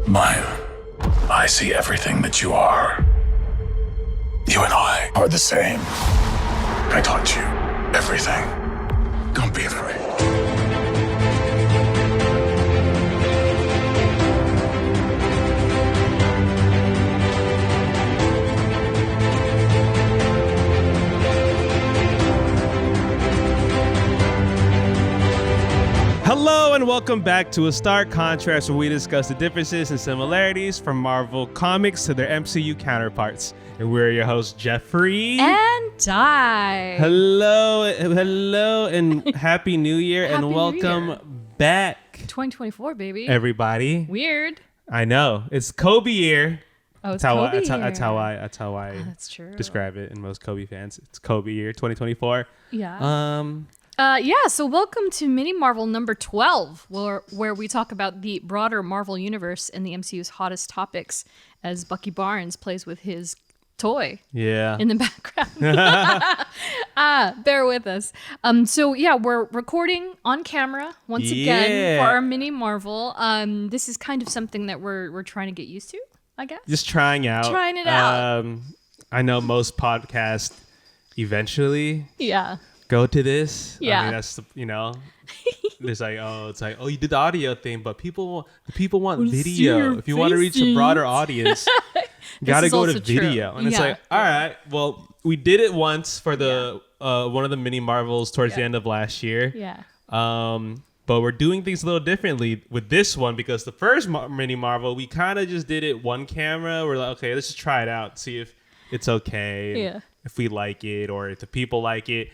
I see everything that you are. You and I are the same. I taught you everything. Don't be afraid. Hello and welcome back to A Stark Contrast, where we discuss the differences and similarities from Marvel Comics to their MCU counterparts. And we're your hosts, Geoffrey and Dai. Hello, and Happy New Year, Happy and welcome New Year. back, 2024, baby. everybody. Weird. I know it's Kobe year. Oh, it's That's Kobe year. That's how I That's true. describe it. And most Kobe fans, it's Kobe year, 2024. Yeah. So welcome to Mini Marvel number 12, where we talk about the broader Marvel universe and the MCU's hottest topics as Bucky Barnes plays with his toy in the background. Bear with us. We're recording on camera once again for our Mini Marvel. This is kind of something that we're trying to get used to, I guess. Just trying it out. I know most podcasts eventually go to this. Yeah. I mean, that's there's you did the audio thing, but the people want video. If you want to reach a broader audience, you got to go to video. And it's all right, well, we did it once for the one of the mini Marvels towards the end of last year. Yeah. But we're doing things a little differently with this one, because the first mini Marvel, we kind of just did it one camera. We're like, okay, let's just try it out, see if it's okay, if we like it, or if the people like it.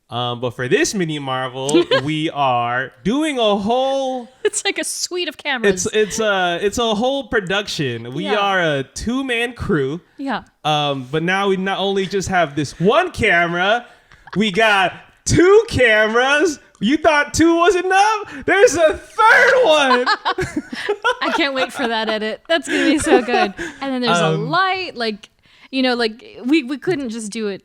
But for this mini Marvel, we are doing a whole. It's like a suite of cameras. It's a whole production. We are a 2-man crew. Yeah. But now we not only just have this one camera, we got 2 cameras. You thought 2 was enough? There's a third one. I can't wait for that edit. That's gonna be so good. And then there's a light, we couldn't just do it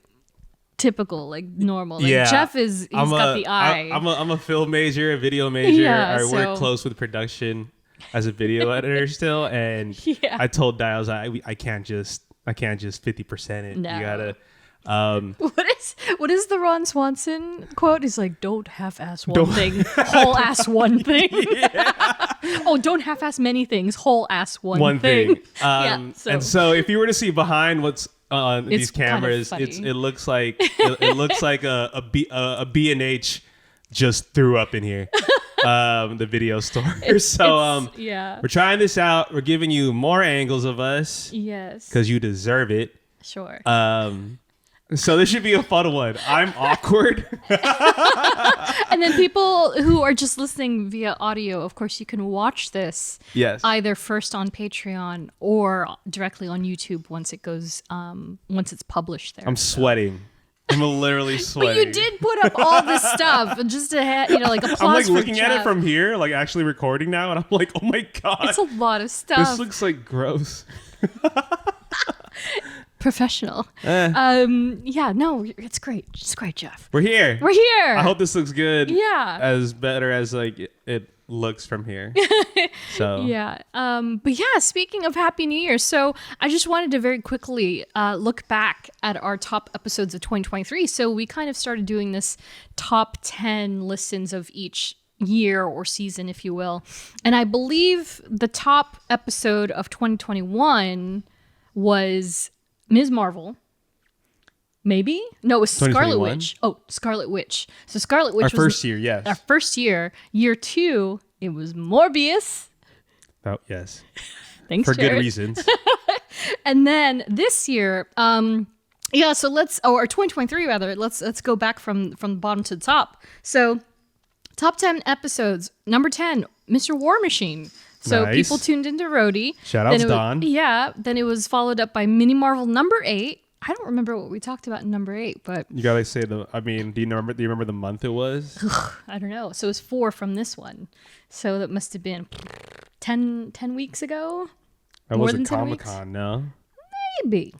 typical, like normal. Jeff he's got the eye. I'm a film major, a video major. Yeah, I work close with production as a video editor still, and I told Dai, I was like, I can't just 50% it. No. You gotta. What is the Ron Swanson quote? He's like, don't half-ass one thing, whole-ass one thing. Don't half-ass many things, whole-ass one thing. And so if you were to see behind what's on these cameras, kind of it looks like a B&H just threw up in here. The video store. We're trying this out. We're giving you more angles of us. Yes. Because you deserve it. Sure. So this should be a fun one. I'm awkward. And then people who are just listening via audio, of course, you can watch this either first on Patreon or directly on YouTube once it's published there. I'm sweating. I'm literally sweating. But you did put up all this stuff just to have, applause. I'm like for looking Jeff. at it from here, like actually recording now, and I'm like, oh my God. It's a lot of stuff. This looks like gross. Professional. It's great. It's great, Jeff. We're here. I hope this looks good. Yeah. As better as it looks from here. So speaking of Happy New Year, so I just wanted to very quickly look back at our top episodes of 2023. So we kind of started doing this top 10 listens of each year or season, if you will. And I believe the top episode of 2021 was Ms. Marvel. Maybe? No, it was Scarlet Witch. Oh, Scarlet Witch. So Scarlet Witch our was first year, yes. Our first year. Year 2, it was Morbius. Oh, yes. Thanks, For Jared. good reasons. And then this year, or 2023 rather, let's go back from the bottom to the top. So top 10 episodes. Number 10, Mr. War Machine. So nice. People tuned into Rhodey. Shout out to Don. Yeah. Then it was followed up by Mini Marvel number 8. I don't remember what we talked about in number 8, but you gotta say do you remember the month it was? I don't know. So it was 4 from this one. So that must have been 10 weeks ago. That wasn't Comic-Con, no? Maybe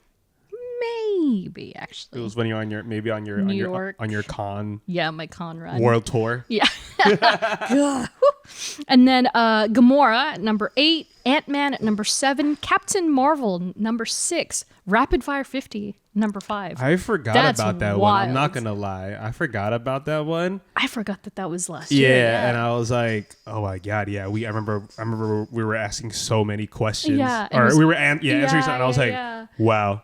actually. It was when you're on your New York. on your con. Yeah, my con run. World tour. Yeah. And then Gamora at number 8, Ant-Man at number 7, Captain Marvel number 6, Rapid Fire 50 number 5. I forgot That's about that wild. one. I'm not gonna lie. I forgot about that one. I forgot that was last year. Yeah, and I was like, oh my god, yeah. I remember we were asking so many questions. Yeah, or we were answering something. And I was like, wow.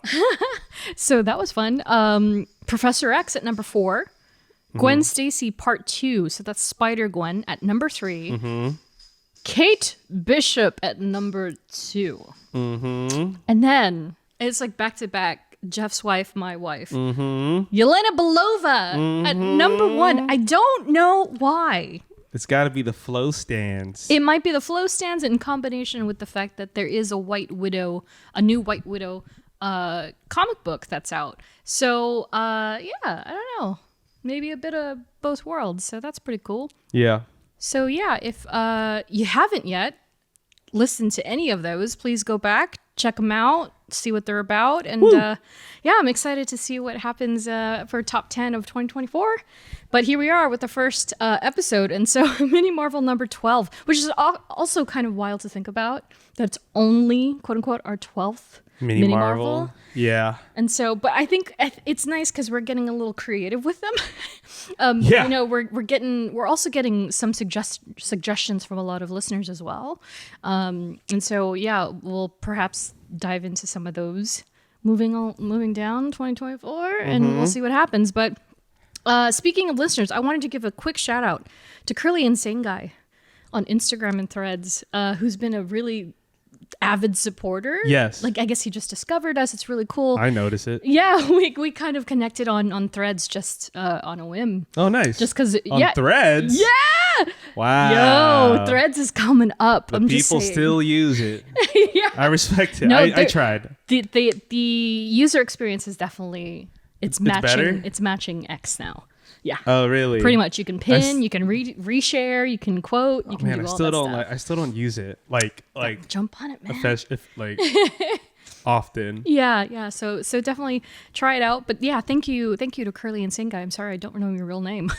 So that was fun. Professor X at number 4, Gwen Stacy Part 2. So that's Spider-Gwen at number 3. Kate Bishop at number 2. And then it's like back to back. Jeff's wife, my wife. Yelena Belova at number 1. I don't know why. It's got to be the flow stands. It might be the flow stands in combination with the fact that there is a a new White Widow comic book that's out. So, yeah, I don't know. Maybe a bit of both worlds. So that's pretty cool. Yeah. So, yeah, if you haven't yet listened to any of those, please go back, check them out, see what they're about. And yeah, I'm excited to see what happens for top 10 of 2024. But here we are with the first episode. And so Mini Marvel number 12, which is also kind of wild to think about. That's only, quote unquote, our 12th Mini Marvel. Yeah. And so, but I think it's nice because we're getting a little creative with them. Yeah. You know, we're also getting some suggestions from a lot of listeners as well. And so, yeah, we'll perhaps dive into some of those moving down 2024, and we'll see what happens. But speaking of listeners, I wanted to give a quick shout out to Curly Insane Guy on Instagram and Threads, who's been a really avid supporter. Yes. Like, I guess he just discovered us. It's really cool. I notice it. Yeah, we kind of connected on Threads just on a whim. Oh, nice. Just because, on Threads? Yeah! Wow. Yo, Threads is coming up. The I'm people just saying. still use it. Yeah. I respect it. No, I tried. The user experience is definitely, it's better? matching X now. Yeah. Oh, really? Pretty much. You can pin, you can reshare, you can quote, you can do all that stuff. I still don't use it. Like jump on it, man. Often. Yeah. So definitely try it out. But yeah, thank you to Curly Insane Guy. I'm sorry, I don't know your real name.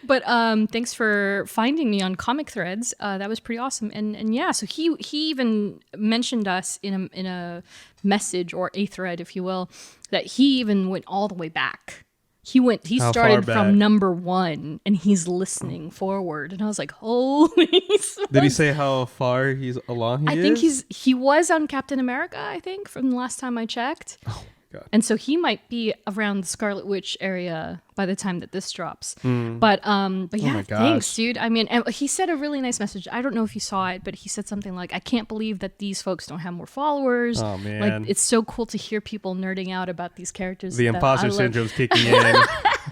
But thanks for finding me on Comic Threads. That was pretty awesome. And yeah, so he even mentioned us in a message, or a thread, if you will, that he even went all the way back. He started from number 1, and he's listening forward. And I was like, holy smokes. Did he say how far he's along I think he was on Captain America, I think, from the last time I checked. Oh, God. And so he might be around the Scarlet Witch area by the time that this drops. But yeah, thanks, dude. I mean, and he said a really nice message. I don't know if you saw it, but he said something like, I can't believe that these folks don't have more followers. Oh, man. Like, it's so cool to hear people nerding out about these characters. The imposter syndrome's kicking in.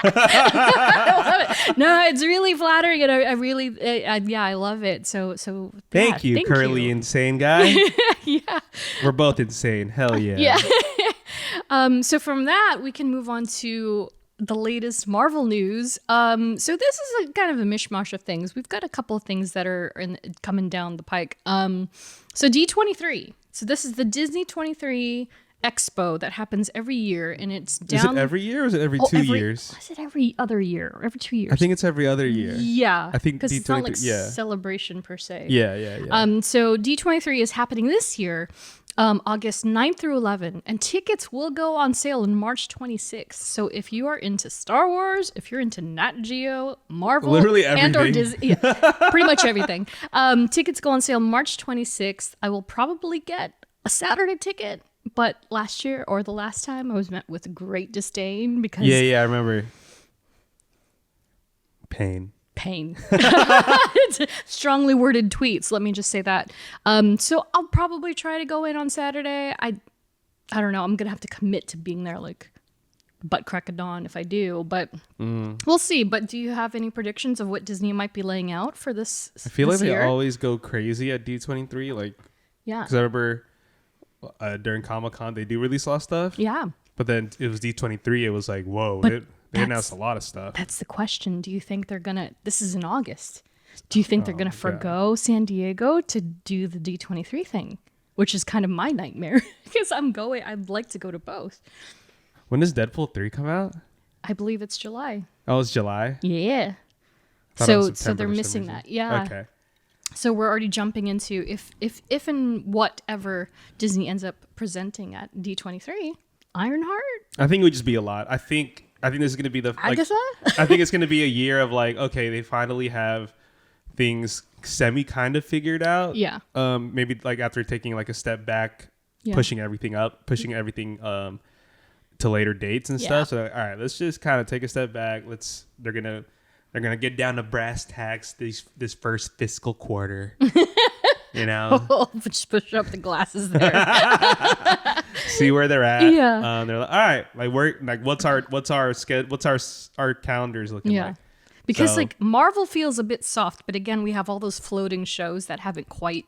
I love it. No, it's really flattering, and I really, I love it. So thank you, Curly Insane Guy. Yeah. We're both insane. Hell yeah. Yeah. So from that, we can move on to the latest Marvel news. So this is a kind of a mishmash of things. We've got a couple of things that are coming down the pike. So D23. So this is the Disney 23 Expo that happens every year, and it's down. Is it every year, or is it every 2 years? Is it every other year or every 2 years? I think it's every other year. Yeah, I think because it's not like yeah. celebration per se. Yeah. So D23 is happening this year, August 9th through 11th, and tickets will go on sale on March 26th. So if you are into Star Wars, if you're into Nat Geo, Marvel, literally everything, and or Disney, pretty much everything, tickets go on sale March 26th. I will probably get a Saturday ticket. But last year, or the last time, I was met with great disdain because... Yeah, I remember. Pain. Strongly worded tweets, let me just say that. So I'll probably try to go in on Saturday. I don't know. I'm going to have to commit to being there like butt crack of dawn if I do. But we'll see. But do you have any predictions of what Disney might be laying out for this I feel like year? they always go crazy at D23. Like, yeah. Because I remember... during Comic-Con, they do release a lot of stuff. Yeah. But then it was D23. It was like, whoa, they announced a lot of stuff. That's the question. Do you think they're going to... This is in August. Do you think they're going to forgo San Diego to do the D23 thing? Which is kind of my nightmare. Because I'd like to go to both. When does Deadpool 3 come out? I believe it's July. Oh, it's July? Yeah. So they're missing that. Yeah. Okay. So we're already jumping into if and whatever Disney ends up presenting at D23, Ironheart. I think it would just be a lot. I think this is going to be the. Like, Agatha? I think it's going to be a year of like, okay, they finally have things semi kind of figured out. Yeah. Maybe like after taking like a step back, Yeah. pushing everything to later dates and stuff. So all right, let's just kind of take a step back. They're gonna get down to brass tacks this first fiscal quarter. You know, Just push up the glasses there. see where they're at. Yeah. They're like, all right, like we're like, what's our calendars looking like? Because So- like Marvel feels a bit soft, but again, we have all those floating shows that haven't quite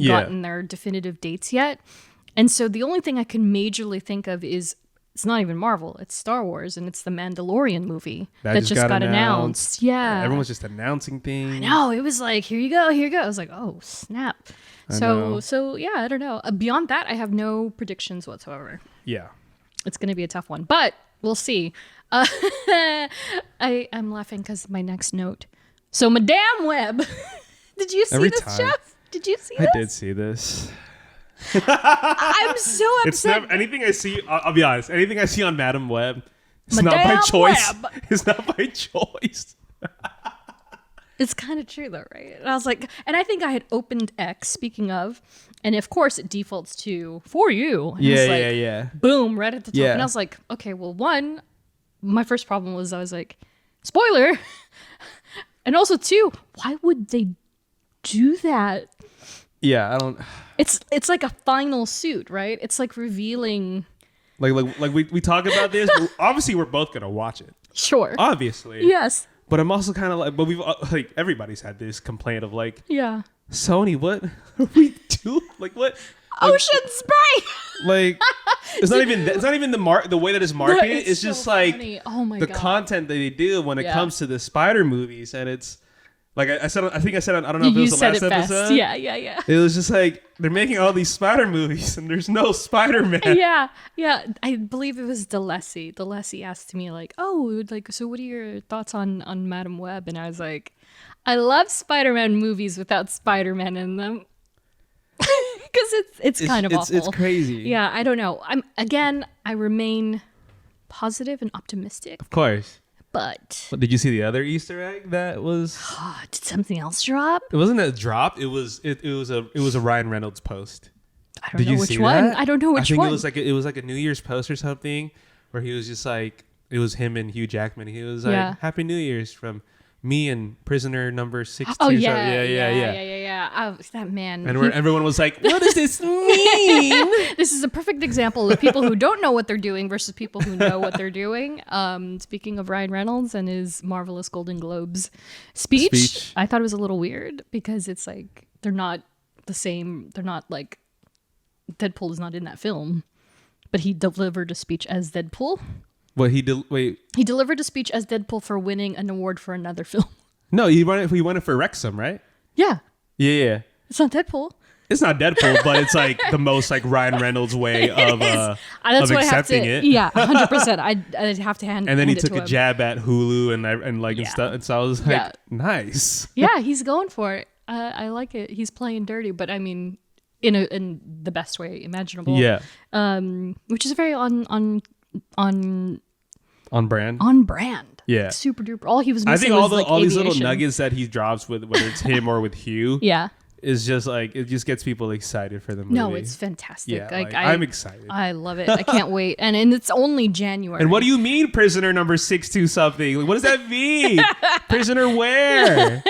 gotten their definitive dates yet. And so the only thing I can majorly think of is it's not even Marvel, it's Star Wars, and it's the Mandalorian movie that just got announced. Yeah. Everyone's just announcing things. No, it was like, here you go. I was like, oh, snap. So yeah, I don't know. Beyond that, I have no predictions whatsoever. Yeah. It's going to be a tough one, but we'll see. I'm laughing because my next note. So Madame Web. Did you see Every this, time. Jeff? Did you see I this? did see this. I'm so upset. It's never anything I see. I'll be honest. Anything I see on Madam Web, it's not Madame by choice. Web. It's not by choice. It's kind of true though, right? And I was like, and I think I had opened X, speaking of, and of course it defaults to for you. And it's like, Yeah. boom, right at the top. Yeah. And I was like, okay, well, one, my first problem was I was like, spoiler. And also two, why would they do that? Yeah, I don't It's like a final suit, right? It's like revealing. like we talk about this. But obviously, we're both gonna watch it. Sure. Obviously. Yes. But I'm also kind of like, but we've like everybody's had this complaint of like, Yeah. Sony, what are we doing? Like what? Ocean spray. Like it's not even the way that it's marketed. It's so just like funny. Oh my the God. content that they do when it Yeah. comes to the Spider movies, and it's like I don't know if it You was the said last it best. episode. Yeah. It was just like they're making all these Spider movies, and there's no Spider-Man. Yeah. I believe it was Delesi. Delesi asked me like, "Oh, like, so what are your thoughts on Madam Web?" And I was like, "I love Spider-Man movies without Spider-Man in them." Because it's kind of awful. It's crazy. Yeah, I don't know. I remain positive and optimistic, Of course. but Did you see the other Easter egg that was? did something else drop? It wasn't a drop. It was a Ryan Reynolds post. I don't Did know you which see one. that? I don't know which I think one. it was like a New Year's post or something where he was just like, it was him and Hugh Jackman. He was like, Yeah. "Happy New Year's from me and prisoner number 62." Oh yeah. Oh, that man. And everyone was like, "What does this mean?" This is a perfect example of people who don't know what they're doing versus people who know what they're doing. Speaking of Ryan Reynolds and his marvelous Golden Globes speech, I thought it was a little weird because it's like they're not the same. They're not like Deadpool is not in that film, but he delivered a speech as Deadpool. What he did? Wait, He delivered a speech as Deadpool for winning an award for another film. no, he won it for Wrexham, right? Yeah, Yeah. it's not Deadpool. It's not Deadpool, but it's like the most like Ryan Reynolds way of That's of what accepting I have to, it. Yeah, 100%. I'd have to hand. And then he hand it took to a him. jab at Hulu and Yeah. stuff. And so I was like, Yeah. nice. Yeah, he's going for it. I like it. He's playing dirty, but I mean, in the best way imaginable. Yeah. Which is very on On brand. brand. Yeah. Super duper. All he was I missing think was all these little aviation. nuggets that he drops with whether it's him or with Hugh Yeah. is just like it just gets people excited for the movie. No, it's fantastic. Yeah, Like, I'm excited. I love it. I can't wait. And it's only January. And what do you mean, prisoner number 62 something? Like, what does that mean? Prisoner where?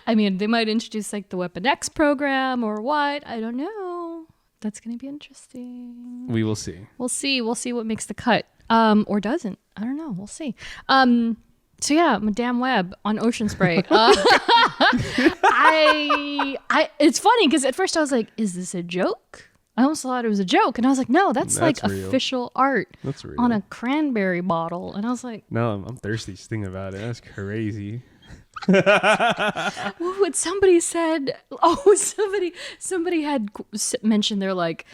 I mean, they might introduce like the Weapon X program or what? I don't know. That's gonna be interesting. We will see. We'll see. We'll see what makes the cut. Or doesn't. I don't know. We'll see. So yeah, Madame Web on Ocean Spray. It's funny because at first I was like, is this a joke? I almost thought it was a joke. And I was like, no, that's like real. official art That's real. on a cranberry bottle. And I was like, No, I'm thirsty just thinking about it. That's crazy. what somebody said, somebody had mentioned they're like,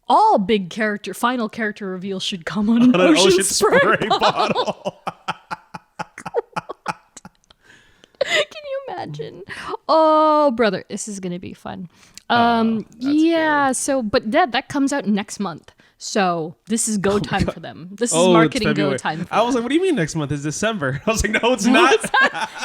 all big final character reveals should come on an ocean spray bottle. bottle. Can you imagine? Oh, brother, this is gonna be fun. Yeah. good. So, but that comes out next month. So this is go time for them. This is Oh, marketing it's go February. time. For I was them. like, what do you mean next month is December? I was like, no, it's not.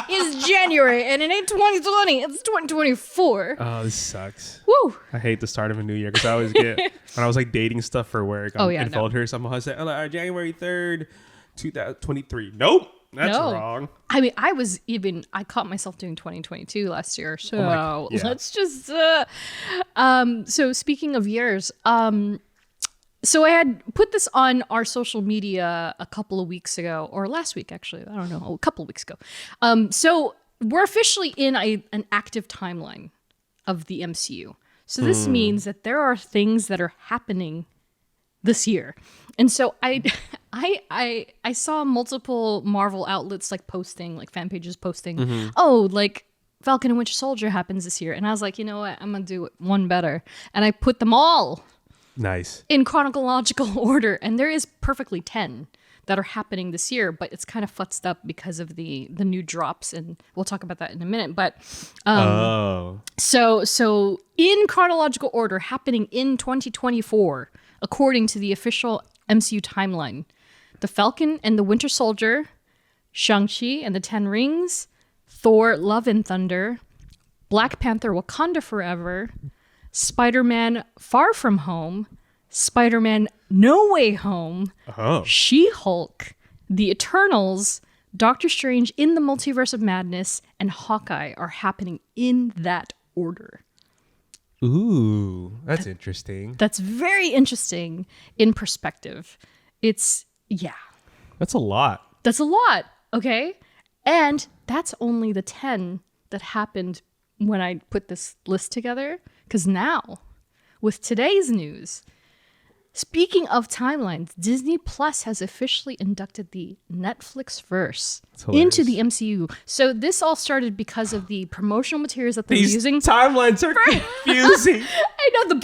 It's January, and it ain't 2020. It's 2024. Oh, this sucks. Woo! I hate the start of a new year because I always get when I was like dating stuff for work. In folders, I'm always like, January 3rd, 2023. Nope, that's wrong. I mean, I caught myself doing 2022 last year. So yeah. let's just. So speaking of years, so I had put this on our social media a couple of weeks ago, or last week actually. I don't know, a couple of weeks ago. So we're officially in an active timeline of the MCU. So this means that there are things that are happening this year. And so I saw multiple Marvel outlets like posting, like fan pages posting, like Falcon and Winter Soldier happens this year. And I was like, you know what? I'm going to do it one better. And I put them all Nice. in chronological order. And there is perfectly 10 that are happening this year, but it's kind of futzed up because of the new drops. And we'll talk about that in a minute. But so in chronological order, happening in 2024, according to the official MCU timeline, The Falcon and the Winter Soldier, Shang-Chi and the Ten Rings, Thor, Love and Thunder, Black Panther, Wakanda Forever, Spider-Man, Far From Home, Spider-Man, No Way Home, She-Hulk, The Eternals, Doctor Strange in the Multiverse of Madness, and Hawkeye are happening in that order. Ooh, that's interesting. That's very interesting in perspective. That's a lot. That's a lot, okay? And that's only the 10 that happened when I put this list together. Because now, with today's news, speaking of timelines, Disney Plus has officially inducted the Netflix verse into the MCU. So this all started because of the promotional materials that they're using. Timelines are confusing. I know the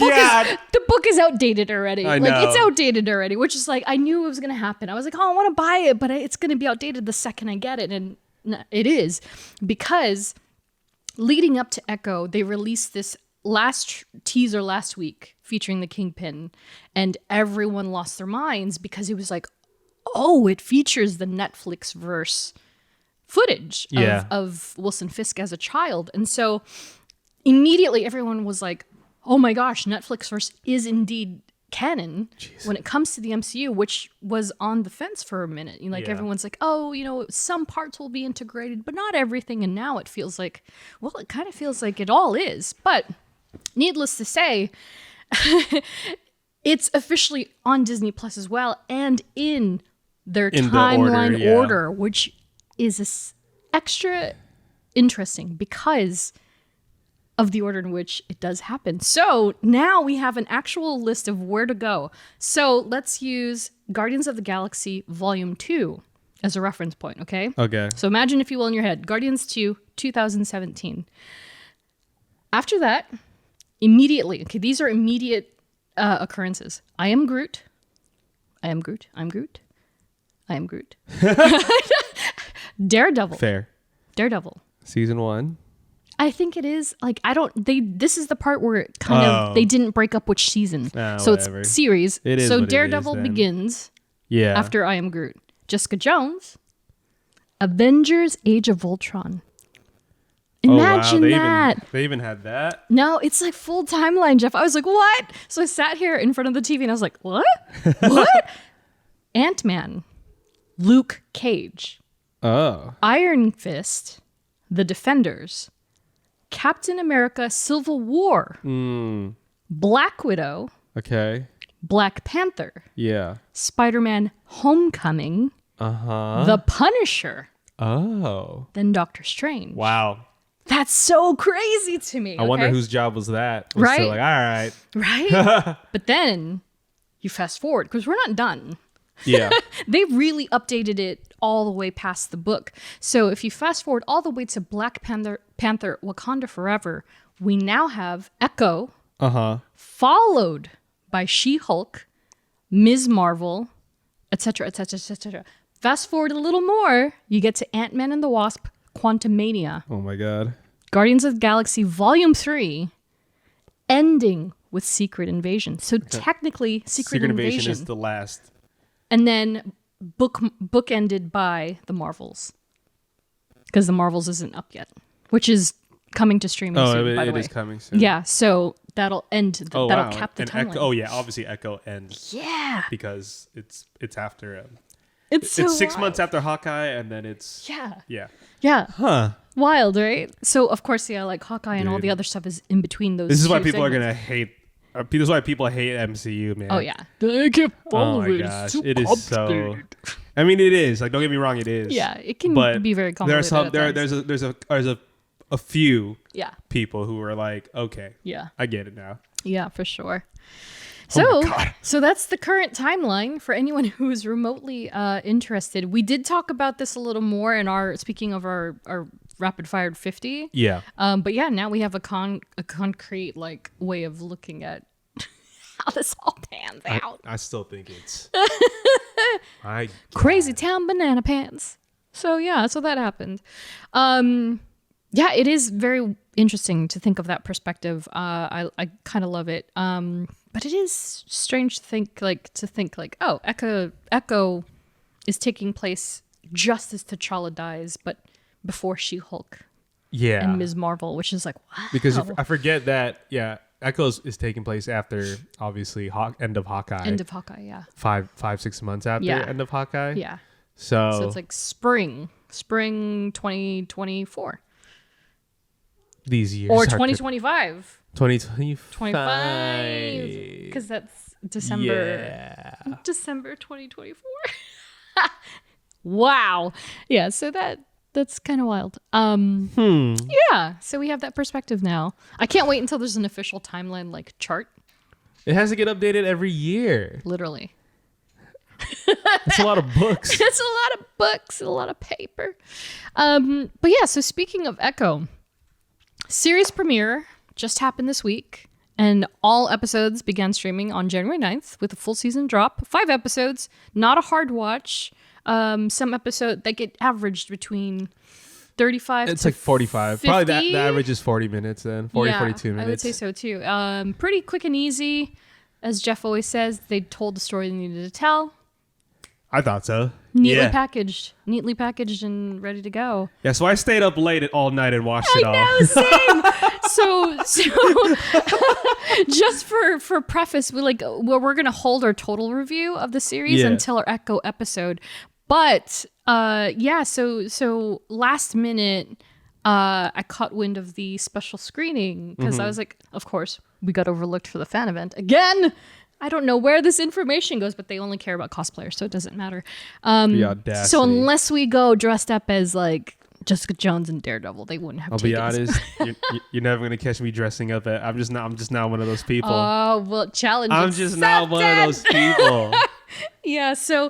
book is outdated already. I Like know. it's outdated already, which is like I knew it was gonna happen. I was like, oh, I want to buy it, but it's gonna be outdated the second I get it, and it is because leading up to Echo, they released this teaser last week featuring the Kingpin, and everyone lost their minds because it was like, oh, it features the Netflix verse footage of Wilson Fisk as a child. And so immediately everyone was like, oh my gosh, Netflix verse is indeed canon when it comes to the MCU, which was on the fence for a minute. Everyone's like, oh, some parts will be integrated, but not everything. And now it feels like, well, it kind of feels like it all is. But needless to say, it's officially on Disney Plus as well, and in their timeline order, which is extra interesting because of the order in which it does happen. So now we have an actual list of where to go. So let's use Guardians of the Galaxy Volume 2 as a reference point, okay? Okay. So imagine, if you will, in your head, Guardians 2, 2017. After that, immediately, okay, these are immediate occurrences. I am Groot. I am Groot. I'm Groot. I am Groot. Daredevil. Fair. Daredevil. Season 1. I think it is. Like, this is the part where it kind of, they didn't break up which season. So whatever. it's series. It is so what Daredevil it is, then. begins after I Am Groot. Jessica Jones. Avengers Age of Ultron. Imagine that. They even had that. No, it's like full timeline, Jeff. I was like, what? So I sat here in front of the TV and I was like, what? What? Ant-Man. Luke Cage. Oh. Iron Fist. The Defenders. Captain America Civil War. Black Widow. Okay. Black Panther. Yeah. Spider-Man Homecoming. The Punisher. Oh. Then Doctor Strange. Wow. That's so crazy to me. I wonder whose job was that. Was Right? to like, all right. Right? But then you fast forward, because we're not done. Yeah. They really updated it all the way past the book. So if you fast forward all the way to Black Panther Wakanda Forever, we now have Echo, followed by She-Hulk, Ms. Marvel, etc., etc., etc. Fast forward a little more, you get to Ant-Man and the Wasp, Quantumania. Oh my God. Guardians of the Galaxy Volume 3 ending with Secret Invasion. So technically, Secret Invasion is the last. And then bookended by the Marvels. Because the Marvels isn't up yet, which is coming to streaming soon, by the way. It is coming soon. Yeah, so that'll end. That'll cap the timeline. Obviously Echo ends. Yeah. Because it's after... It's 6 months after Hawkeye, and then it's... Yeah. Huh. Wild, right? So, of course, like Hawkeye and all the other stuff is in between those. This is why people are going to hate... This is why people hate MCU, man. Oh, yeah. I can't follow it. Gosh. It is so... I mean, it is. Like, don't get me wrong, it is. Yeah, it can be very There's complicated. a few people who are like, okay, I get it now. Yeah, for sure. So that's the current timeline for anyone who is remotely interested. We did talk about this a little more in speaking of our rapid fired 50. Yeah. But yeah, now we have a concrete like way of looking at how this all pans out. I still think it's Crazy Town Banana Pants. So yeah, so that happened. Yeah, it is very interesting to think of that perspective. I kind of love it. But it is strange to think like, oh, Echo is taking place just as T'Challa dies, but before She-Hulk. Yeah. And Ms. Marvel, which is like, wow. Because I forget that, Echo is taking place after, obviously, end of Hawkeye. End of Hawkeye, yeah. 5-6 months after end of Hawkeye. Yeah. So it's like spring 2024. These years. Or 2025. 2025. Because that's December. Yeah. December 2024. Wow. Yeah, so that's kind of wild. Yeah, so we have that perspective now. I can't wait until there's an official timeline like chart. It has to get updated every year. Literally. It's a lot of books. It's a lot of books, a lot of paper. But yeah, so speaking of Echo, series premiere just happened this week, and all episodes began streaming on January 9th with a full season drop. 5 episodes, not a hard watch. Some episodes that get averaged between 35 it's to like 45. 50. Probably the average is 40 minutes then. 42 minutes. I would say so too. Pretty quick and easy. As Jeff always says, they told the story they needed to tell. I thought so. Neatly packaged and ready to go. Yeah, so I stayed up late all night and watched it all. I know, same. so just for preface, we're gonna hold our total review of the series until our Echo episode. But so last minute, I caught wind of the special screening because I was like, of course, we got overlooked for the fan event again. I don't know where this information goes, but they only care about cosplayers, so it doesn't matter. The audacity. So unless we go dressed up as like Jessica Jones and Daredevil, they wouldn't have. I'll be honest, you're never gonna catch me dressing up. I'm just not one of those people. Oh well, challenge. I'm just not one of those people. Yeah, so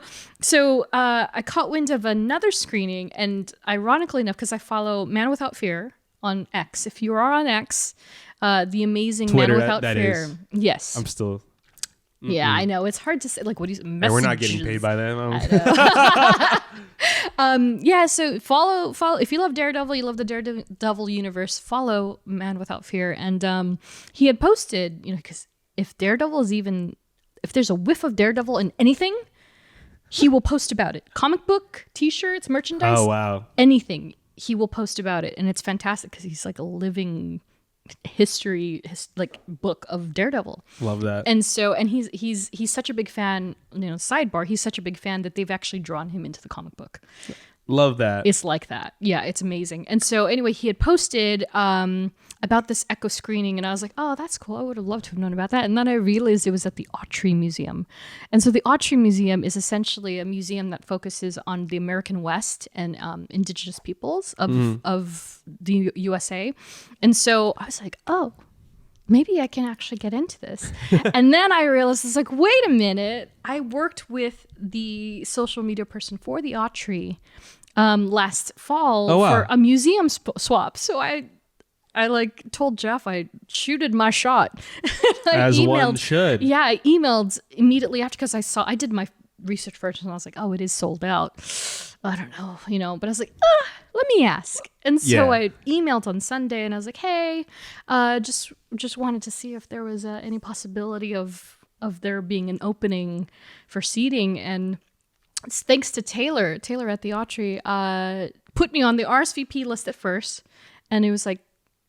I caught wind of another screening, and ironically enough, because I follow Man Without Fear on X. If you are on X, the amazing Twitter, Man Without that Fear. is. Yes, I'm still. Yeah, I know. It's hard to say. Like, what do you messages? Yeah, we're not getting paid by them. Yeah, so follow. If you love Daredevil, you love the Daredevil universe, follow Man Without Fear. And he had posted, because if Daredevil is if there's a whiff of Daredevil in anything, he will post about it. Comic book, T-shirts, merchandise. Oh, wow. Anything, he will post about it. And it's fantastic because he's like a living history book of Daredevil. Love that. And he's such a big fan, sidebar, he's such a big fan that they've actually drawn him into the comic book. Love that. It's like that. Yeah, it's amazing. And so anyway, he had posted about this Echo screening, and I was like, oh, that's cool. I would have loved to have known about that. And then I realized it was at the Autry Museum. And so the Autry Museum is essentially a museum that focuses on the American West and indigenous peoples of the USA. And so I was like, oh, maybe I can actually get into this. And then I realized, it's like, wait a minute. I worked with the social media person for the Autry last fall for a museum swap. So I told Jeff I shooted my shot. As one should. Yeah, I emailed immediately after because I did my research first and I was like, oh, it is sold out. I don't know, but I was like, let me ask. And so I emailed on Sunday and I was like, hey, just wanted to see if there was any possibility of there being an opening for seating. And it's thanks to Taylor at the Autry, put me on the RSVP list at first. And it was like,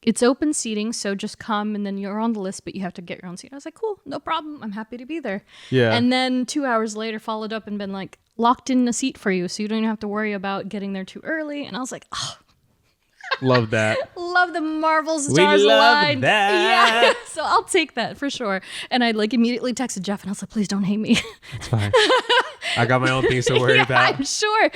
it's open seating, so just come and then you're on the list, but you have to get your own seat. I was like, cool, no problem. I'm happy to be there. Yeah. And then 2 hours later, followed up and been like, locked in a seat for you, so you don't even have to worry about getting there too early. And I was like, oh. Love that. Love the Marvel stars we love aligned. that. Yeah, so I'll take that for sure. And I like immediately texted Jeff and I was like, please don't hate me. It's fine. I got my own things to worry about. I'm sure.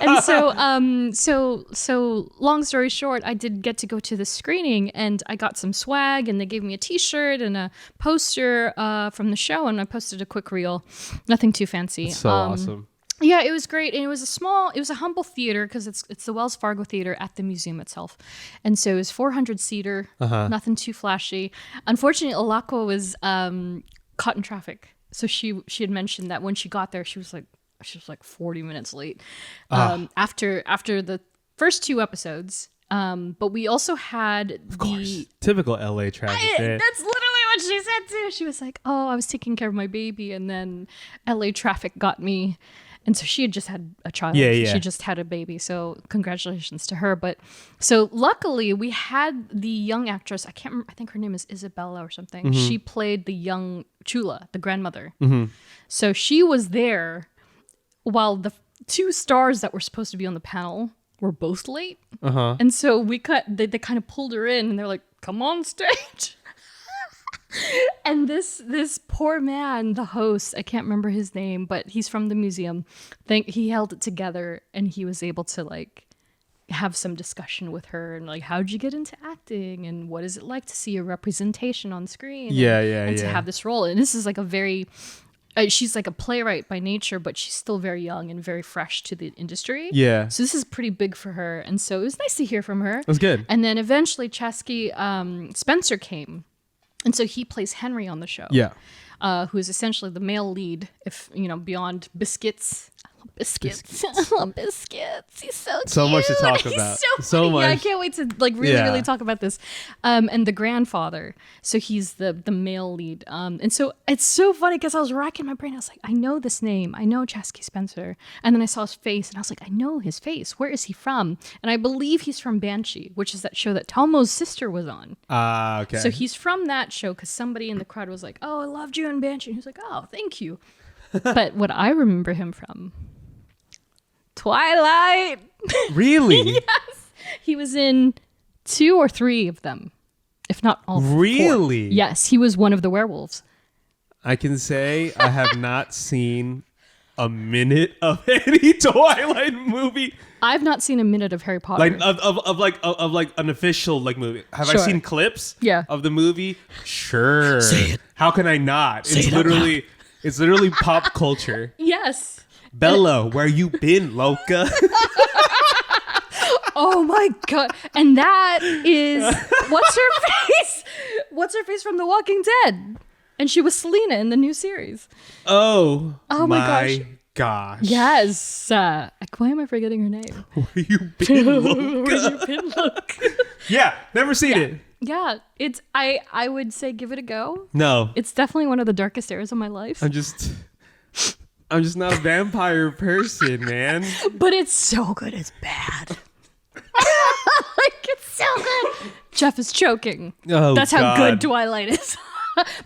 And so long story short, I did get to go to the screening and I got some swag and they gave me a t-shirt and a poster from the show, and I posted a quick reel. Nothing too fancy. So awesome. Yeah, it was great. And it was a humble theater because it's the Wells Fargo Theater at the museum itself. And so it was 400 seater, nothing too flashy. Unfortunately, Alaqua was caught in traffic. So she had mentioned that when she got there, she was like 40 minutes late after the first 2 episodes. But we also had typical LA traffic. That's literally what she said too. She was like, "Oh, I was taking care of my baby, and then LA traffic got me." And so she had just had a child. Yeah. She just had a baby. So congratulations to her. But so luckily we had the young actress. I can't remember. I think her name is Isabella or something. Mm-hmm. She played the young Chula, the grandmother. Mm-hmm. So she was there while the 2 stars that were supposed to be on the panel were both late. And so they kind of pulled her in and they're like, come on stage. And this poor man, the host, I can't remember his name, but he's from the museum. He held it together and he was able to like have some discussion with her and like, how'd you get into acting and what is it like to see a representation on screen? And to have this role. And this is like a very, she's like a playwright by nature, but she's still very young and very fresh to the industry. Yeah. So this is pretty big for her. And so it was nice to hear from her. That's good. And then eventually Chasky Spencer came. And so he plays Henry on the show. Yeah. Who is essentially the male lead, if, beyond Biscuits. I love Biscuits. I love Biscuits. He's so cute. So much to talk He's about. so funny. much. Yeah, I can't wait to really talk about this. And the grandfather. So he's the male lead. And so it's so funny because I was racking my brain. I was like, I know this name. I know Chasky Spencer. And then I saw his face and I was like, I know his face. Where is he from? And I believe he's from Banshee, which is that show that Talmo's sister was on. Okay. So he's from that show because somebody in the crowd was like, oh, I loved you in Banshee. And he was like, oh, thank you. But what I remember him from, Twilight. Really? Yes. He was in 2 or 3 of them, if not all 4. Really? Yes, he was one of the werewolves. I can say I have not seen a minute of any Twilight movie. I've not seen a minute of Harry Potter. Like of like an official like movie. Have I Sure. seen clips? Yeah. Of the movie? Sure. Say it. How can I not? Say it out It's literally pop culture. Yes. Bella, where you been, Loca? Oh my God. And that is, what's her face? What's her face from The Walking Dead? And she was Selena in the new series. Oh my gosh. Yes. Why am I forgetting her name? Where you been, Loca? Where you been, look? Yeah, never seen it. Yeah, it's I would say give it a go. No. It's definitely one of the darkest eras of my life. I'm just not a vampire person, man. But it's so good, it's bad. Like, it's so good. Jeff is choking. Oh, That's how God. good Twilight is.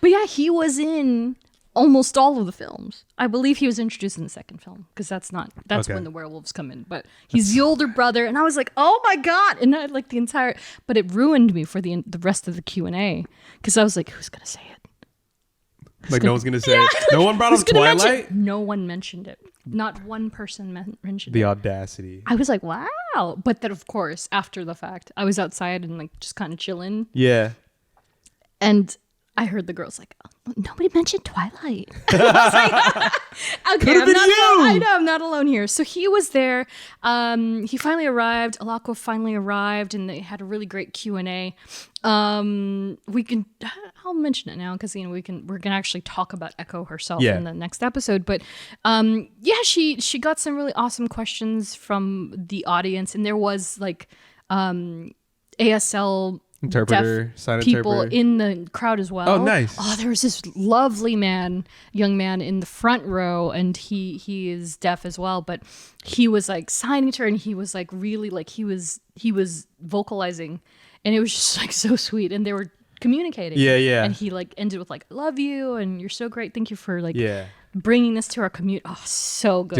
But yeah, he was in almost all of the films. I believe he was introduced in the second film because that's Okay. when the werewolves come in. But he's the older brother, and I was like, oh my God! And I like the entire, but it ruined me for the rest of the Q&A because I was like, who's gonna say it? Like no one's gonna say it. No one brought Who's up gonna mention Twilight. it? No one mentioned it. Not one person mentioned The it. audacity. I was like, wow. But then, of course, after the fact, I was outside and like just kind of chilling. Yeah. And I heard the girls like, oh, nobody mentioned Twilight. I was like, okay, I know I'm not alone here. So he was there. He finally arrived. Alaqua finally arrived, and they had a really great Q&A. I'll mention it now because we're gonna actually talk about Echo herself in the next episode. But she got some really awesome questions from the audience, and there was like ASL interpreter, sign people interpreter in the crowd as well. Oh, nice. Oh, there was this lovely young man in the front row, and he is deaf as well, but he was like signing to her, and he was like really like he was vocalizing, and it was just like so sweet, and they were communicating. Yeah. And he like ended with like, I love you, and you're so great. Thank you for like bringing this to our community. Oh, so good.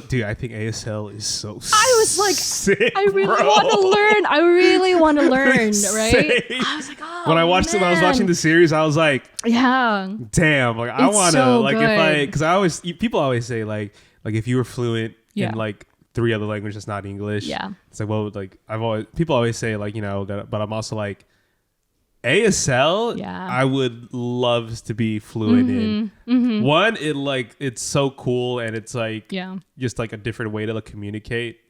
Dude, I think ASL is so I was like, sick, I really want to learn. I really want to learn, right? I was like, oh, when I watched it, when I was watching the series, I was like, yeah, damn, like I want to, so like good. because people always say like if you were fluent in like 3 other languages that's not English, it's like, well, like people always say like, but I'm also like, ASL, I would love to be fluent in. Mm-hmm. One, it's so cool, and it's like just like a different way to like communicate.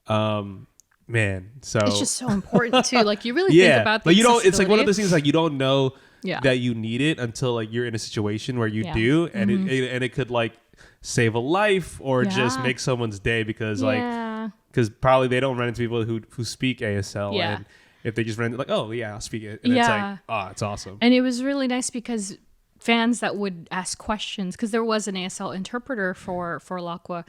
Man, so it's just so important too. Like you really think about the it's like one of those things like you don't know that you need it until like you're in a situation where you do, and it could like save a life or just make someone's day because probably they don't run into people who speak ASL and if they just run like, oh yeah, I'll speak it, and it's like, oh, it's awesome. And it was really nice because fans that would ask questions, because there was an ASL interpreter for Alaqua,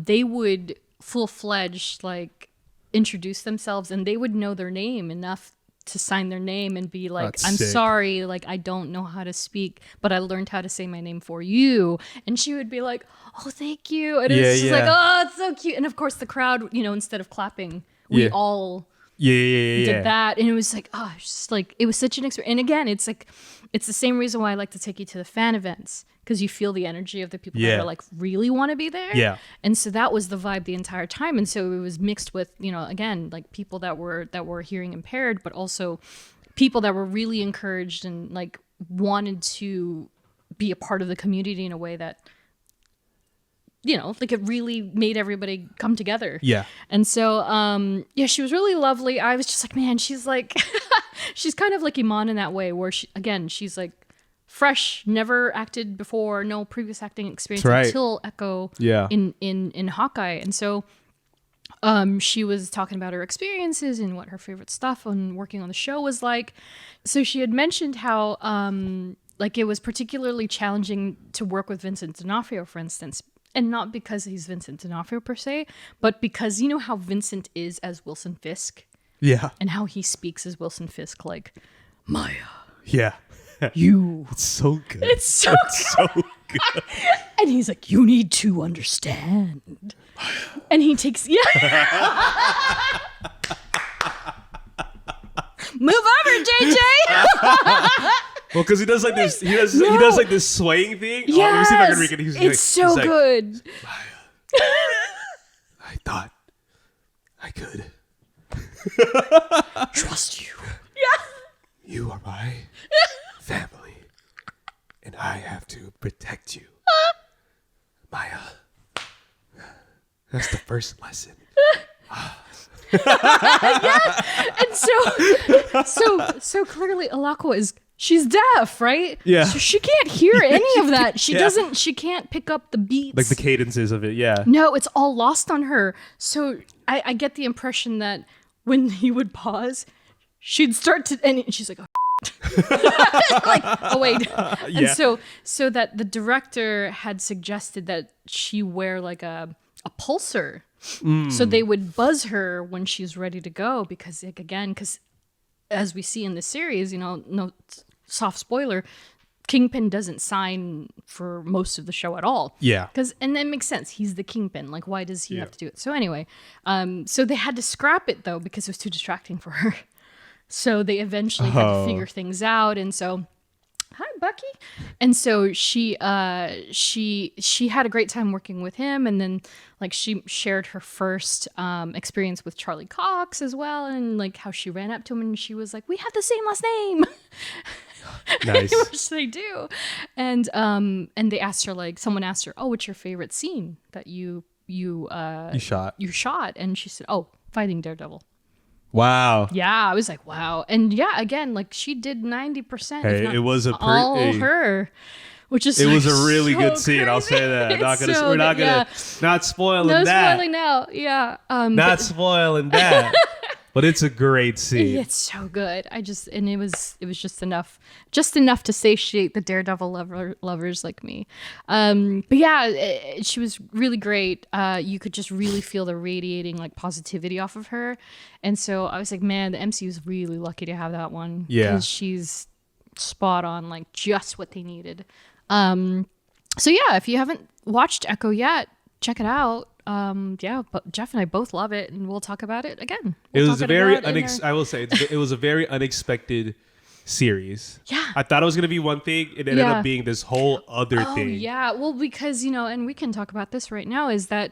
they would full-fledged like introduce themselves, and they would know their name enough to sign their name and be like, I'm sorry, like I don't know how to speak, but I learned how to say my name for you. And she would be like, oh, thank you. And it's just like, oh, it's so cute. And of course the crowd, instead of clapping, we all did that, and it was like, oh, it's just like, it was such an experience. And again, it's like, it's the same reason why I like to take you to the fan events, because you feel the energy of the people that are like really want to be there. And so that was the vibe the entire time, and so it was mixed with again, like people that were hearing impaired, but also people that were really encouraged and like wanted to be a part of the community in a way that like it really made everybody come together. And so, she was really lovely. I was just like, man, she's like, she's kind of like Iman in that way, where she's like fresh, never acted before, no previous acting experience until Echo in Hawkeye. And so, she was talking about her experiences and what her favorite stuff on working on the show was like. So she had mentioned how, like it was particularly challenging to work with Vincent D'Onofrio, for instance. And not because he's Vincent D'Onofrio per se, but because you know how Vincent is as Wilson Fisk? Yeah. And how he speaks as Wilson Fisk, like, Maya. Yeah. You. It's so good. It's so good. And he's like, you need to understand. Maya. And he takes, Move over, JJ. Well, because he does like this, he does like this swaying thing. Yes, let me see if I can read it. It's so good. I thought I could trust you. Yeah. You are my family, and I have to protect you, Maya. That's the first lesson. And so clearly Alaqua she's deaf, right? Yeah. So she can't hear any of that. She can't pick up the beats. Like the cadences of it, yeah. No, it's all lost on her. So I get the impression that when he would pause, she'd start to, and she's like, oh, like, oh wait. And so that the director had suggested that she wear like a pulsar. So they would buzz her when she's ready to go, because like, again, because as we see in the series, no soft spoiler, Kingpin doesn't sign for most of the show at all. Yeah. And that makes sense. He's the Kingpin. Like, why does he have to do it? So anyway, so they had to scrap it though, because it was too distracting for her. So they eventually had to figure things out. And so hi, Bucky. And so she had a great time working with him. And then like she shared her first experience with Charlie Cox as well. And like how she ran up to him and she was like, we have the same last name. Nice. Which they do. And they asked her, like, someone asked her, oh, what's your favorite scene that you shot? And she said, oh, fighting Daredevil. Wow. Yeah, I was like, wow. And yeah, again, like she did 90%. Hey, it was her, which is it like was a really so good scene. crazy. I'll say that. We're not gonna not spoiling no that. spoiling now. Yeah. Not spoiling that. But it's a great scene. It's so good. It was just enough to satiate the Daredevil lovers like me. But yeah, she was really great. You could just really feel the radiating like positivity off of her, and so I was like, man, the MCU is really lucky to have that one. Yeah, because she's spot on, like just what they needed. So yeah, if you haven't watched Echo yet, check it out. But Jeff and I both love it, and we'll talk about it again. It was I will say it was a very unexpected series. Yeah, I thought it was gonna be one thing. It ended up being this whole other thing. Yeah, well, because and we can talk about this right now. Is that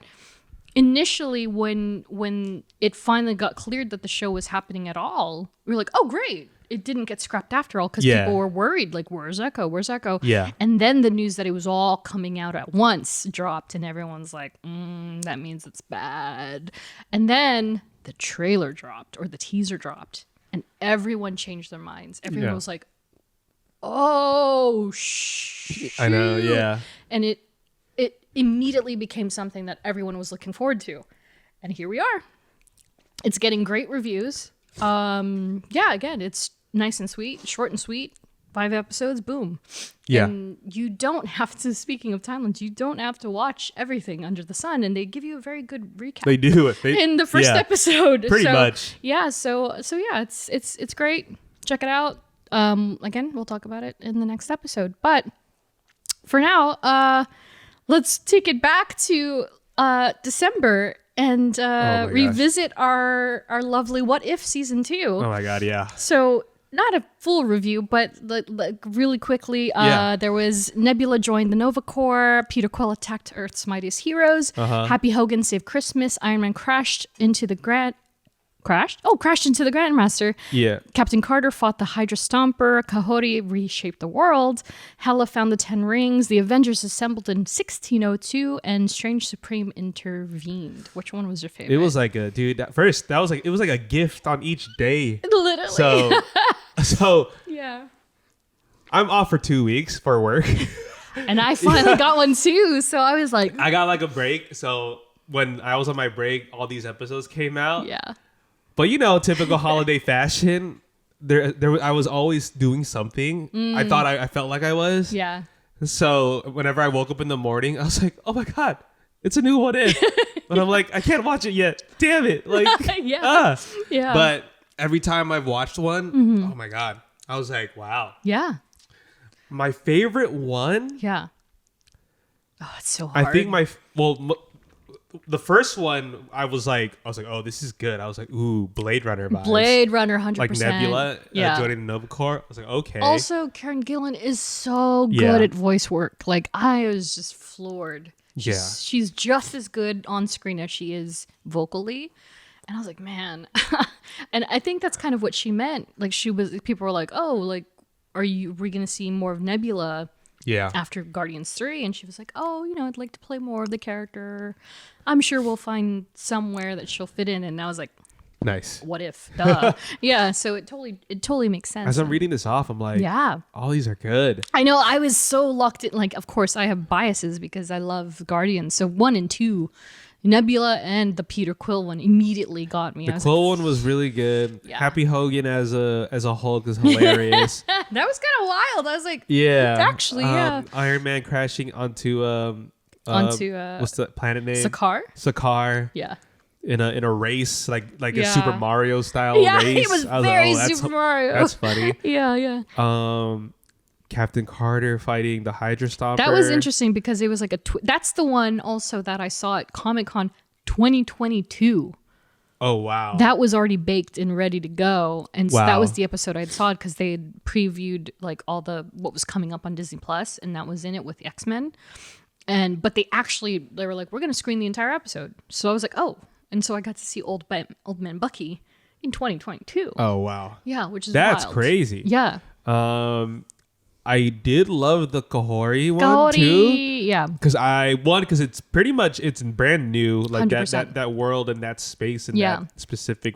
initially when it finally got cleared that the show was happening at all, we were like, oh great. It didn't get scrapped after all because people were worried, like, where's Echo? Where's Echo? Yeah. And then the news that it was all coming out at once dropped, and everyone's like, that means it's bad. And then the trailer dropped, or the teaser dropped, and everyone changed their minds. Everyone was like, oh, shoot. I know, yeah. And it immediately became something that everyone was looking forward to. And here we are. It's getting great reviews. Again, it's nice and sweet, short and sweet, 5 episodes, boom. Yeah. And you don't have to, speaking of timelines, you don't have to watch everything under the sun, and they give you a very good recap. They do in the first episode. Pretty much. Yeah, so yeah, it's great. Check it out. Again, we'll talk about it in the next episode. But for now, let's take it back to December and revisit our lovely What If season 2. Oh my god, yeah. So not a full review, but like really quickly, there was Nebula joined the Nova Corps, Peter Quill attacked Earth's mightiest heroes, Happy Hogan saved Christmas, Iron Man crashed into the Grandmaster. Yeah. Captain Carter fought the Hydra Stomper. Kahori reshaped the world. Hela found the 10 rings. The Avengers assembled in 1602, and Strange Supreme intervened. Which one was your favorite? It was like it was like a gift on each day. Literally. So yeah. I'm off for 2 weeks for work. And I finally got one too. So I was like, I got like a break. So when I was on my break, all these episodes came out. yeah. But typical holiday fashion, I was always doing something. I felt like I was. Yeah. So whenever I woke up in the morning, I was like, oh my God, it's a new What If. But I'm like, I can't watch it yet. Damn it. Like, yeah. But every time I've watched one, oh my God, I was like, wow. Yeah. My favorite one. Yeah. Oh, it's so hard. I think the first one, I was like, oh, this is good. I was like, ooh, Blade Runner vibes. Blade Runner, 100%. Like Nebula joining the Nova Corps. I was like, okay. Also, Karen Gillan is so good at voice work. Like, I was just floored. She's just as good on screen as she is vocally. And I was like, man. And I think that's kind of what she meant. Like, people were like, oh, like, are we going to see more of Nebula? Yeah. After Guardians 3, and she was like, oh, I'd like to play more of the character. I'm sure we'll find somewhere that she'll fit in. And I was like, nice. What if? Duh. Yeah, so it totally makes sense. As I'm reading this off, I'm like, yeah, all these are good. I know. I was so locked in. Like, of course, I have biases because I love Guardians. So 1 and 2, Nebula and the Peter Quill one immediately got me. The Quill one was really good. Yeah. Happy Hogan as a Hulk is hilarious. That was kind of wild. I was like, yeah, actually, yeah. Iron Man crashing onto what's the planet name? Sakaar. Yeah. In a race, like a Super Mario style race. Yeah, it was very Super Mario. That's funny. Yeah. Captain Carter fighting the Hydra Stomper. That was interesting because it was like that's the one also that I saw at Comic-Con 2022. Oh, wow. That was already baked and ready to go. And so Wow. that was the episode I saw because they had previewed like all what was coming up on Disney Plus, and that was in it with the X-Men. But they were like, we're going to screen the entire episode. So I was like, oh. And so I got to see Old Man Bucky in 2022. Oh, wow. Yeah, which is That's wild. crazy. Yeah. I did love the Kahori one Kahori, too. yeah. Because it's pretty much, it's brand new. Like 100%. that world and that space and Yeah. that specific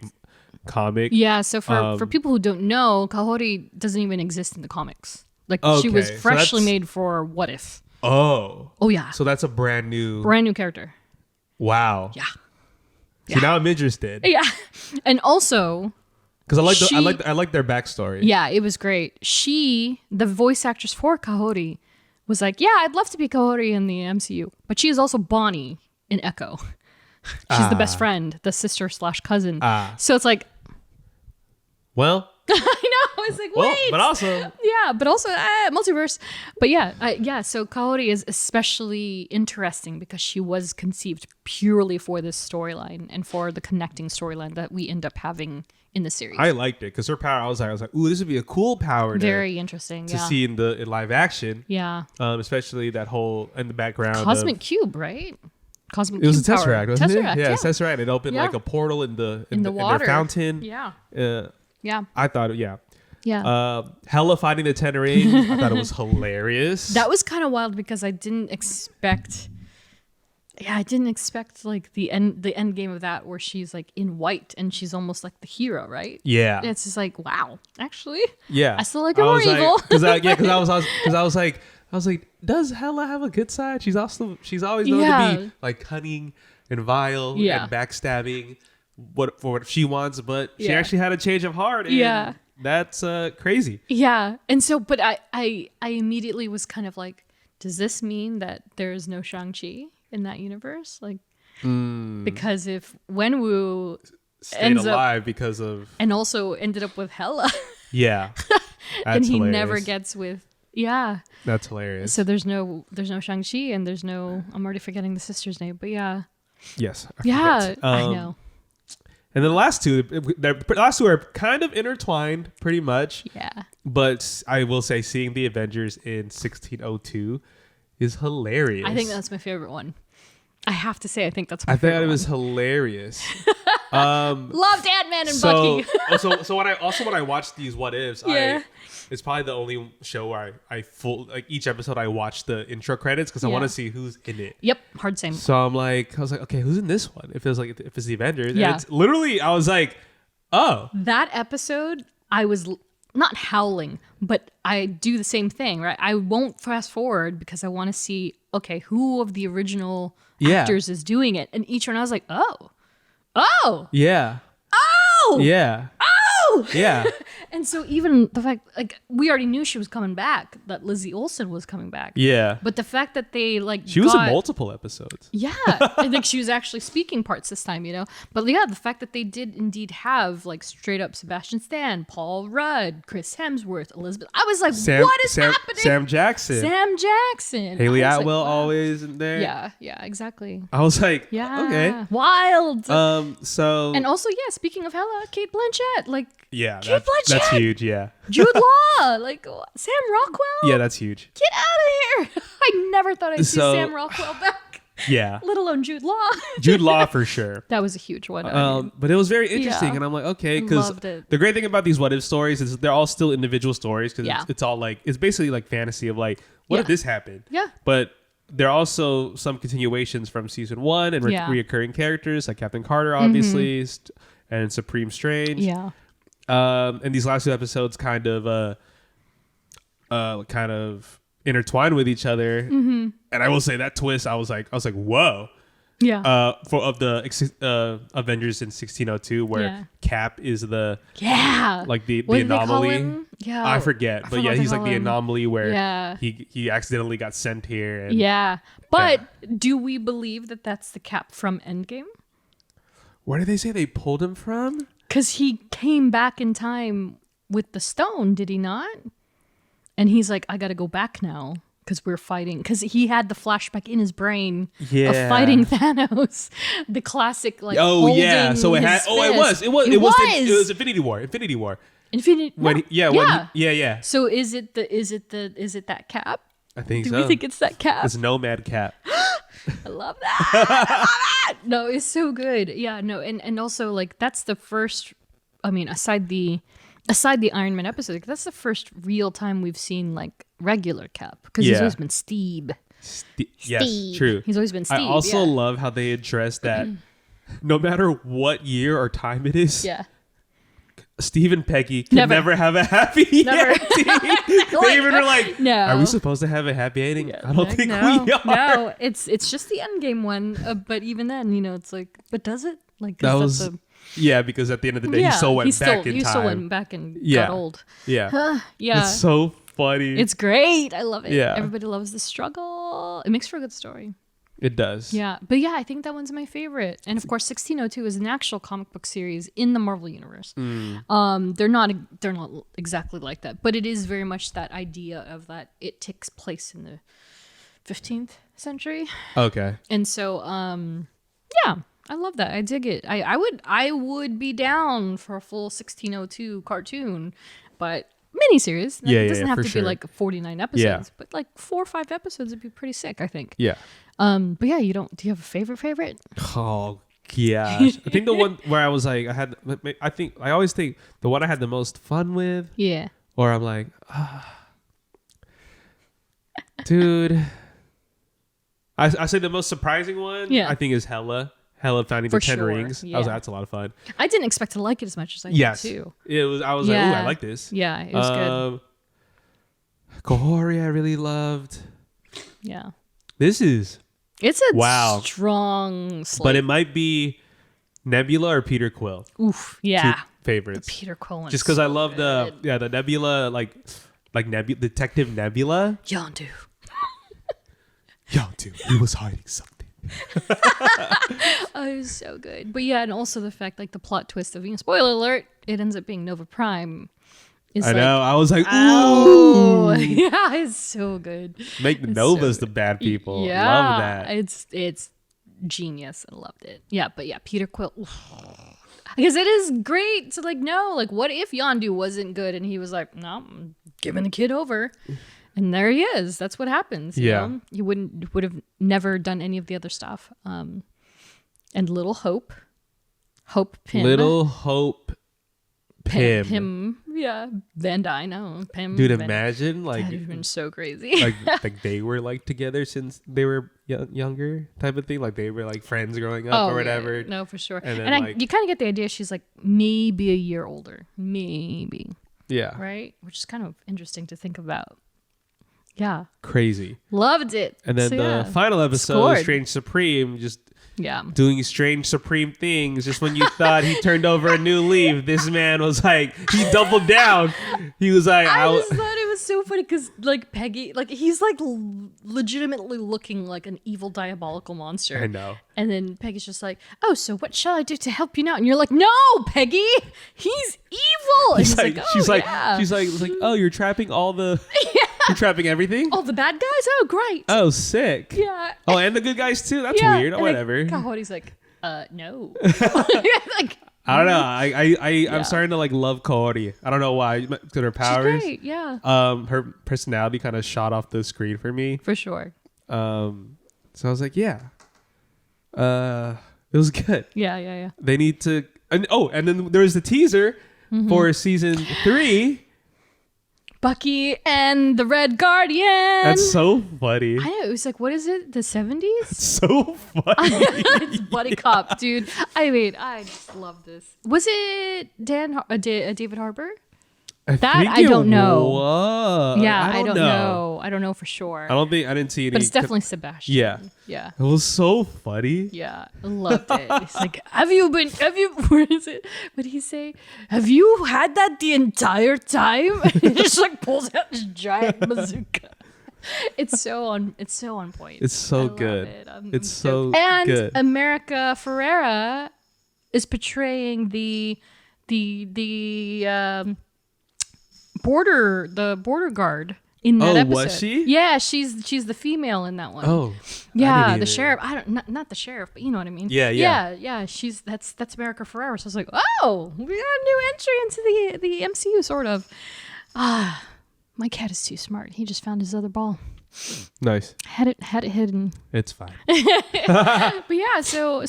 comic. Yeah, so for people who don't know, Kahori doesn't even exist in the comics. Like she was Okay, so freshly that's- made for What If. Oh. Oh yeah. So that's a brand new. Brand new character. Wow. Yeah. See, now I'm interested. Yeah. And also, Because She- I like their backstory. yeah, it was great. The voice actress for Kahori, was like, yeah, I'd love to be Kahori in the MCU. But she is also Bonnie in Echo. She's the best friend, the sister / cousin. So it's like, Well, I know. It's like, wait. but also, Yeah, but also multiverse. But yeah, so Kaori is especially interesting because she was conceived purely for this storyline and for the connecting storyline that we end up having in the series. I liked it because her power. I was like, ooh, this would be a cool power Very interesting. to Yeah. see in live action. Yeah. Especially that whole in the background. Cosmic Cube, right? Cosmic It was a Cube power. Tesseract, wasn't Tesseract, it? Yeah, it's Tesseract. It opened Yeah. like a portal in the water. their fountain. Yeah. Yeah. I thought, yeah. Yeah. Hella fighting the Ten Ring. I thought it was hilarious. That was kind of wild because I didn't expect like the end game of that where she's like in white and she's almost like the hero, right? Yeah. And it's just like, wow, actually, Yeah. I still like her more evil. Because I was like, does Hella have a good side? She's always known Yeah. to be like cunning and vile Yeah. and backstabbing for what she wants, but she Yeah. actually had a change of heart. And Yeah. That's crazy. Yeah. And so, but I immediately was kind of like, does this mean that there is no Shang-Chi in that universe? Like, because if Wenwu Stayed ends alive because of and also ended up with Hela yeah. and That's he hilarious. never gets with, yeah. That's hilarious. So there's no Shang-Chi and there's no, I'm already forgetting the sister's name, but yeah. Yes. Yeah, forget. I know. And then the last two are kind of intertwined, pretty much. Yeah. But I will say, seeing the Avengers in 1602 is hilarious. I think that's my favorite one. I have to say, I think that's my I favorite thought it was one. hilarious. Loved Ant-Man and Bucky. So when I watched these What Ifs, Yeah. it's probably the only show where I each episode I watch the intro credits because I Yeah. want to see who's in it. Yep, hard same. So I was like, okay, who's in this one? If it's the Avengers, Yeah. and it's literally, I was like, oh, That episode, I was not howling, but I do the same thing, right? I won't fast forward because I want to see, okay, who of the original Yeah. actors is doing it. And each one I was like, oh, yeah, oh, yeah, oh. yeah, And so even the fact, like, we already knew she was coming back, that Lizzie Olsen was coming back. yeah. But the fact that they, like, She was in got- multiple episodes. Yeah, I think she was actually speaking parts this time, you know. But yeah, the fact that they did indeed have like straight up Sebastian Stan, Paul Rudd, Chris Hemsworth, Elizabeth. I was like, what is happening? Sam Jackson, Sam Jackson, Haley I was like, Atwell, wow. always in there. Yeah, exactly. I was like, Yeah, okay. wild. So And also, yeah, speaking of Hella, Kate Blanchett, like yeah, Kate that's Blanchett! huge. Yeah, Jude Law, like Sam Rockwell. yeah, that's huge. Get out of here! I never thought I'd see So- Sam Rockwell back, Yeah, let alone Jude Law. Jude Law for sure. That was a huge one. I mean. But it was very interesting, Yeah. and I'm like, okay, because Loved it. the great thing about these what if stories is they're all still individual stories because Yeah. it's all like it's basically like fantasy of like what if Yeah. this happened? Yeah. But there are also some continuations from season one and Yeah. reoccurring characters like Captain Carter, obviously, and Supreme Strange. Yeah. And these last two episodes kind of intertwined with each other. And I will say that twist, I was like, whoa. Yeah. Of the Avengers in 1602, where Yeah. Cap is the Yeah. like the What did they call anomaly. him? Yeah. I forget, but yeah, what they he's like call the him. anomaly where Yeah. he accidentally got sent here. And Yeah. But do we believe that that's the Cap from Endgame? where did they say they pulled him from? Because he came back in time with the stone, did he not? And he's like, I got to go back now. because we're fighting. Because he had the flashback in his brain Yeah. of fighting Thanos. The classic, like, Oh yeah, so it had. his Oh, fist. it was Infinity War. Infinity War. Infinity. When no, he, yeah. So is it that cap? I think Do so. we think it's that cap? It's Nomad Cap. I love that. I love it. No, it's so good. Yeah, no, and also like that's the first. I mean, aside the Iron Man episode, like, that's the first real time we've seen like regular Cap because he's always been Steve. Yes, Steve. true. He's always been Steve. I also love how they address that. No matter what year or time it is, yeah. Steve and Peggy can never have a happy Never. ending. They even were like, no. Are we supposed to have a happy ending? Yeah, I don't like, think no, we are. No, it's just the Endgame one. But even then, it's like, but does it? Like, 'cause That that's was yeah, because at the end of the day, he still went back in time. He still went back and Yeah. got old. Yeah, Yeah. it's so funny. It's great. I love it. Yeah. Everybody loves the struggle. It makes for a good story. It does. Yeah. But yeah, I think that one's my favorite. And of course, 1602 is an actual comic book series in the Marvel universe. They're not exactly like that, but it is very much that idea of that it takes place in the 15th century. Okay. And so yeah, I love that. I dig it. I would be down for a full 1602 cartoon, but miniseries. Yeah, It doesn't have for to sure. be like 49 episodes, Yeah. but like 4 or 5 episodes would be pretty sick, I think. Yeah. But yeah, do you have a favorite? Oh gosh. I think the one where I was like, I always think the one I had the most fun with, Yeah. or I'm like, dude. I say the most surprising one. Yeah. I think is Hella finding For the 10 sure, rings. I yeah. was like, that's a lot of fun. I didn't expect to like it as much as I Yes. did too. It was. I was like, ooh, I like this. Yeah, it was good. Kahori, I really loved. Yeah. This is, It's a Wow. strong slate. but it might be Nebula or Peter Quill. Oof. Yeah. Two favorites. Peter Quill. Just because I love the Nebula, like Detective Nebula. Yondu. Yo, dude, he was hiding something. Oh, it was so good. But yeah, and also the fact, like the plot twist of, spoiler alert, it ends up being Nova Prime. I know. I was like, ooh. Oh, yeah, it's so good. Make the It's Novas so the bad people. Yeah, Love that. It's genius. I loved it. Yeah, but yeah, Peter Quill. Because it is great to what if Yondu wasn't good and he was like, no, I'm giving the kid over. And there he is. That's what happens. You Yeah. know? He would have never done any of the other stuff. And Little Hope. Hope Pym. Little Hope Pym. Pym. Yeah. Van Dyne. No. Pym. Dude, Van- imagine That would have been so crazy. like they were like together since they were younger type of thing. Like they were like friends growing up or whatever. Yeah. No, for sure. And And, then, you kind of get the idea she's like maybe a year older. Maybe. Yeah. Right? Which is kind of interesting to think about. Yeah. Crazy. Loved it. And then So, the yeah. final episode, Scored. Strange Supreme, just Yeah. doing strange supreme things. Just when you thought he turned over a new leaf, this man was like, he doubled down. He was like, I just thought it was so funny because, Peggy, he's legitimately looking like an evil, diabolical monster. I know. And then Peggy's just like, "Oh, so what shall I do to help you now?" And you're like, "No, Peggy, he's evil." And He's he's like, like, she's "Oh, like, yeah." she's like, oh, you're trapping all the, you're trapping everything. "All the bad guys? Oh, great." Oh, sick. Yeah. Oh, and the good guys too. That's Yeah. weird. And, Whatever. Kahori's like, no. I don't know. I'm starting to love Kaori. I don't know why. Because her powers. She's great, yeah. Her personality kind of shot off the screen for me. For sure. So I was like, yeah. It was good. Yeah. They need to. And then there was the teaser for season 3. Bucky and the Red Guardian. That's so funny. I know. It was like, what is it? The 70s? So funny. It's buddy cop, dude. I mean, I just love this. Was it David Harbour? I don't know. Was. Yeah, I don't know. I don't know for sure. I didn't see any. But it's definitely Sebastian. Yeah. Yeah. It was so funny. Yeah. I loved it. It's like, where is it? What did he say? Have you had that the entire time? And he just pulls out this giant bazooka. It's so on point. It's so I love good. it. It's so and good. America Ferrera is portraying the border guard in that episode. Was she? Yeah, she's the female in that one. Oh, yeah, the sheriff. I don't not the sheriff, but you know what I mean. Yeah. She's that's America Ferrera. So I was like, oh, we got a new entry into the MCU, sort of. My cat is too smart. He just found his other ball. Nice. Had it hidden. It's fine. But yeah, so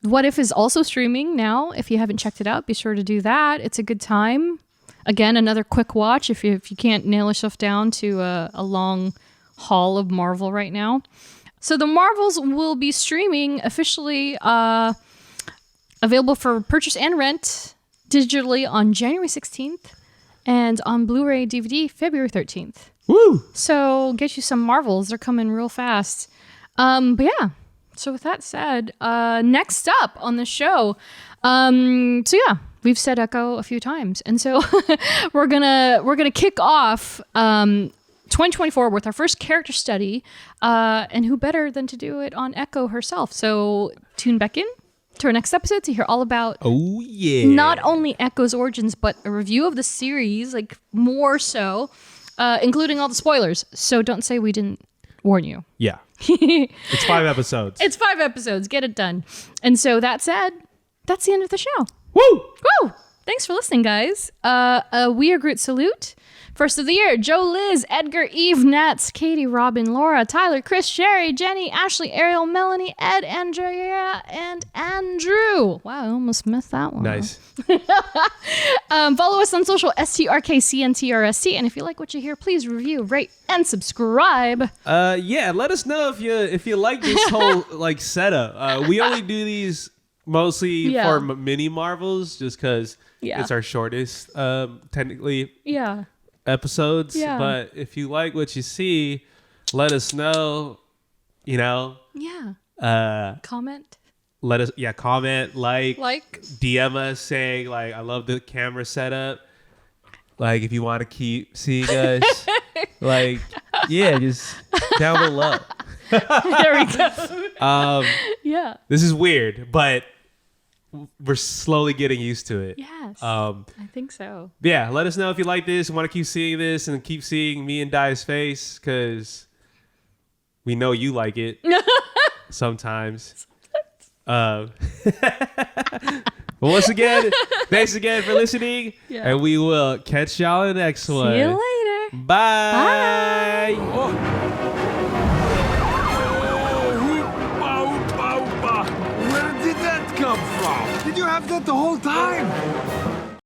What If is also streaming now. If you haven't checked it out, be sure to do that. It's a good time. Again, another quick watch if you can't nail yourself down to a long haul of Marvel right now. So the Marvels will be streaming officially available for purchase and rent digitally on January 16th and on Blu-ray DVD February 13th. Woo! So get you some Marvels. They're coming real fast. But yeah. So with that said, next up on the show, we've said Echo a few times, and so we're gonna kick off 2024 with our first character study, and who better than to do it on Echo herself? So tune back in to our next episode to hear all about not only Echo's origins but a review of the series, like more so. Including all the spoilers. So don't say we didn't warn you. Yeah. It's 5 episodes. It's 5 episodes. Get it done. And so that said, that's the end of the show. Woo! Woo! Thanks for listening, guys. We are Groot salute. First of the year, Joe, Liz, Edgar, Eve, Nats, Katie, Robin, Laura, Tyler, Chris, Sherry, Jenny, Ashley, Ariel, Melanie, Ed, Andrea, and Andrew. Wow, I almost messed that one. Nice. Follow us on social, STRKCNTRST. And if you like what you hear, please review, rate, and subscribe. Let us know if you like this whole setup. We only do these mostly for mini Marvels, just because it's our shortest, technically. Yeah. Episodes, but if you like what you see, let us know. Comment. Let us comment, like DM us saying I love the camera setup. If you want to keep seeing us, just down below. There we go. This is weird, but we're slowly getting used to it. Yes. I think so. Yeah, let us know if you like this, want to keep seeing this, and keep seeing me and Dai's face, because we know you like it sometimes. Well, once again, thanks again for listening, and we will catch y'all in the next one. See you later. Bye. Bye. Where did that come from? Did you have that the whole time?